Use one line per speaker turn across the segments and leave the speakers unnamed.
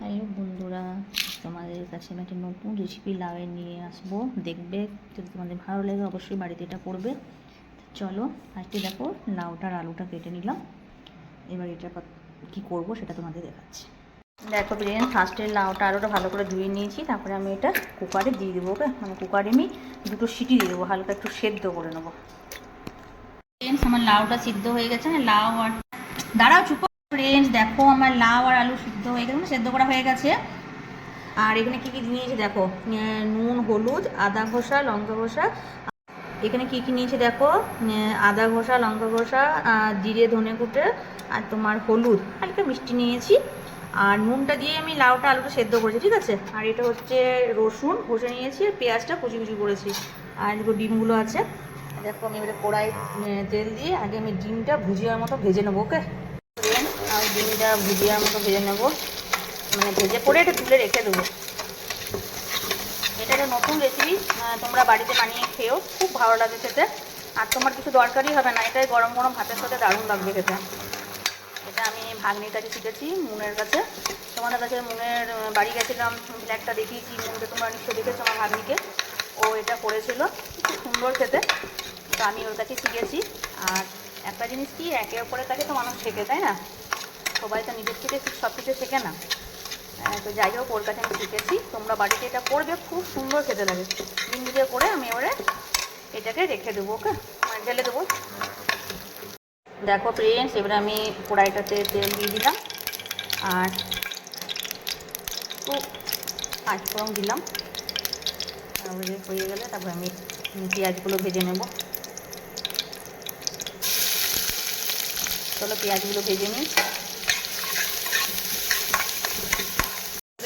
Hello বন্ধুরা, তোমাদের কাছে আমি একটা নতুন রেসিপি লাউয়ের নিয়ে আসবো। দেখবে, যদি তোমাদের ভালো লাগে অবশ্যই বাড়িতে এটা করবে। চলো ফার্স্টে দেখো, লাউটার আলুটা কেটে নিলাম। এবার এটা কী করবো সেটা তোমাদের দেখাচ্ছি। দেখো ফ্রেন্ডস, ফার্স্টে লাউটা আলুটা ভালো করে ধুয়ে নিয়েছি। তারপরে আমি এটা কুকারে দিয়ে দেবো। ওকে, মানে কুকারে আমি দুটো সিটি দিয়ে দেবো, হালকা একটু সেদ্ধ করে নেবো। ফ্রেন্ডস, আমার লাউটা সিদ্ধ হয়ে গেছে। লাউ আর দাঁড়াও চুপ। ফ্রেন্ডস দেখো, আমার লাউ আর আলু সিদ্ধ হয়ে গেছে, সেদ্ধ করা হয়ে গেছে। আর এখানে কী কী নিয়েছি দেখো, নুন, হলুদ, আদা ঘষা, লঙ্কা ঘষা। এখানে কী কী নিয়েছি দেখো, আদা ঘষা, লঙ্কা ঘষা, জিরে, ধনে কুটে, আর তোমার হলুদ, হালকা মিষ্টি নিয়েছি। আর নুনটা দিয়ে আমি লাউটা আলুটা সেদ্ধ করেছি, ঠিক আছে। আর এটা হচ্ছে রসুন ঘষে নিয়েছি, আর পেঁয়াজটা কুচি কুচি করেছি। আর এগুলো ডিমগুলো আছে। দেখো আমি এবারে কড়াই তেল দিয়ে আগে আমি ডিমটা ভুজিয়ার মতো ভেজে নেবো। ওকে, আমি ডিমটা ভুজিয়ার মতো ভেজে নেবো, মানে ভেজে পরে এটা তুলে রেখে দেবো। এটা একটা নতুন রেসিপি, তোমরা বাড়িতে বানিয়ে খেয়েও, খুব ভালো লাগে খেতে। আর তোমার কিছু দরকারই হবে না, এটাই গরম গরম ভাতের সাথে দারুণ লাগবে খেতে। এটা আমি ভাগ্নির কাছে শিখেছি, মুনের কাছে। তোমাদের কাছে মুনের বাড়ি গেছিলাম, একটা দেখিয়েছি মুনকে, তোমরা নিশ্চয়ই দেখেছো আমার ভাগ্নিকে। ও এটা করেছিল, খুব সুন্দর খেতে। তো আমি ওর কাছে শিখেছি। আর একটা জিনিস কি, একে অপরের কাছে তো মানুষ শেখে, তাই না? সবাই তো নিজের থেকে সব কিছু শেখে না। তো যাই হোক, ওর কাছে আমি শিখেছি। তোমরা বাড়িতে এটা করবে, খুব সুন্দর খেতে লাগে। ডিম দিয়ে করে আমি এবারে এটাকে রেখে দেবো। ওকে, মানে ঢেলে দেবো। দেখো ফ্রেন্ডস, এবারে আমি কড়াইটাতে তেল দিয়ে দিলাম, আর একটু পাঁচফোড়ন দিলাম। তারপরে হয়ে গেলে তারপরে আমি পেঁয়াজগুলো ভেজে নেব। চলো পেঁয়াজগুলো ভেজে নিই।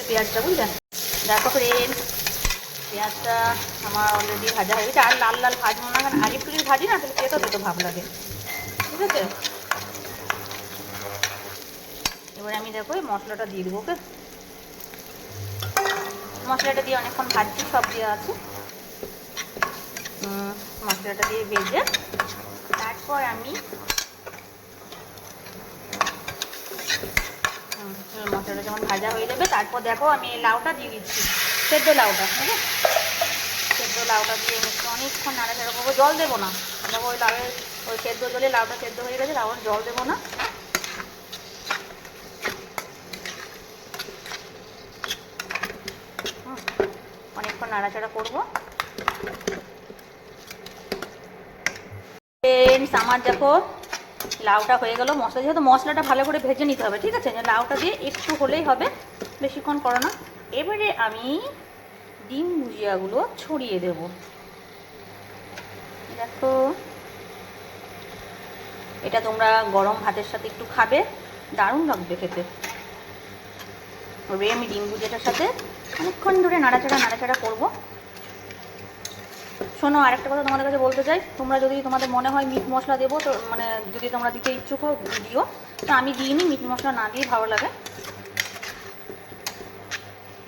পেঁয়াজটা বুঝলেন, দেখো ফ্রেন্ডস, পেঁয়াজটা আমার অলরেডি ভাজা হয়ে গেছে। আর লাল লাল ভাজবো না, কারণ আগে একটু যদি ভাজি না তাহলে তেতো তেতো ভাব লাগে, ঠিক আছে। এবারে আমি দেখো এই মশলাটা দিয়ে দেবো। ওকে, মশলাটা দিয়ে অনেকক্ষণ ভাজছি, সব দেওয়া আছে। মশলাটা দিয়ে ভেজে তারপর আমি মশলাটা যখন ভাজা হয়ে যাবে, তারপর দেখো আমি এই লাউটা দিয়ে দিচ্ছি, সেদ্ধ লাউটা। ঠিক আছে, সেদ্ধ লাউটা দিয়ে একটু অনেকক্ষণ নাড়াচাড়া করবো। জল দেবো না, দেখো ওই লাউয়ের ওই সেদ্ধ জলে লাউটা সেদ্ধ হয়ে গেছে, তারপর জল দেবো না। অনেকক্ষণ নাড়াচাড়া করবো। ফ্রেন্ডস, আমার দেখো লাউটা হয়ে গেল। মশলা, যেহেতু মশলাটা ভালো করে ভেজে নিতে হবে, ঠিক আছে। লাউটা দিয়ে একটু হলেই হবে, বেশিক্ষণ করো না। এবারে আমি ডিম ভুজিয়াগুলো ছড়িয়ে দেব। দেখো, এটা তোমরা গরম ভাতের সাথে একটু খাবে, দারুণ লাগবে খেতে। ওই আমি ডিম ভুজিয়াটার সাথে অনেকক্ষণ ধরে নাড়াচাড়া করবো। শোনো, আরেকটা কথা তোমাদের কাছে বলতে চাই, তোমরা যদি তোমাদের মনে হয় মিট মশলা দেবো, তো মানে যদি তোমরা দিতে ইচ্ছুক হও দিও। তো আমি দিইনি, মিট মশলা না দিয়ে ভালো লাগে।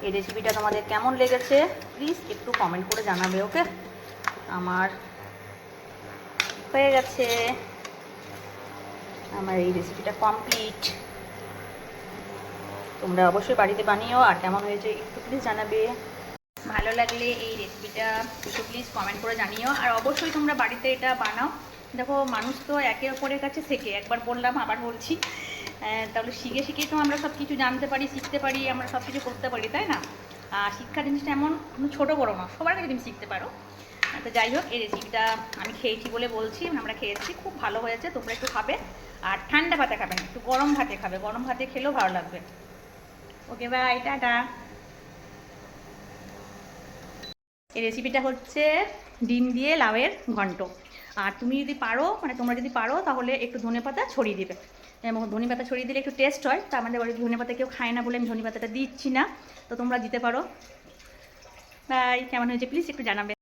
এই রেসিপিটা তোমাদের কেমন লেগেছে প্লিজ একটু কমেন্ট করে জানাবে। ওকে, আমার হয়ে গেছে, আমার এই রেসিপিটা কমপ্লিট। তোমরা অবশ্যই বাড়িতে বানিও, আর কেমন হয়েছে একটু প্লিজ জানাবে। ভালো লাগলে এই রেসিপিটা একটু প্লিজ কমেন্ট করে জানিও। আর অবশ্যই তোমরা বাড়িতে এটা বানাও। দেখো, মানুষ তো একে অপরের কাছে শেখে, একবার বললাম আবার বলছি। তাহলে শিখে শিখেই তো আমরা সব কিছু জানতে পারি, শিখতে পারি, আমরা সব কিছু করতে পারি, তাই না? শিক্ষা জিনিসটা এমন ছোটো বড়ো না, সবার কাছে তুমি শিখতে পারো। তো যাই হোক, এই রেসিপিটা আমি খেয়েছি বলে বলছি, আমরা খেয়েছি, খুব ভালো হয়েছে। তোমরা একটু খাবে, আর ঠান্ডা ভাতে খাবে না, একটু গরম ভাতে খাবে। গরম ভাতে খেলেও ভালো লাগবে। ওকে, বাই, টাটা। এই রেসিপিটা হচ্ছে ডিম দিয়ে লাউয়ের ঘন্ট। আর তুমি যদি পারো, মানে তোমরা যদি পারো, তাহলে একটু ধনেপাতা ছড়িয়ে দিবে। এবং ধনেপাতা ছড়িয়ে দিলে একটু টেস্ট হয়। তা আমাদের বাড়িতে ধনেপাতা কেউ খায় না বলে আমি ধনেপাতাটা দিচ্ছি না, তো তোমরা দিতে পারো। বাই, কেমন হয়েছে প্লিজ একটু জানাবে।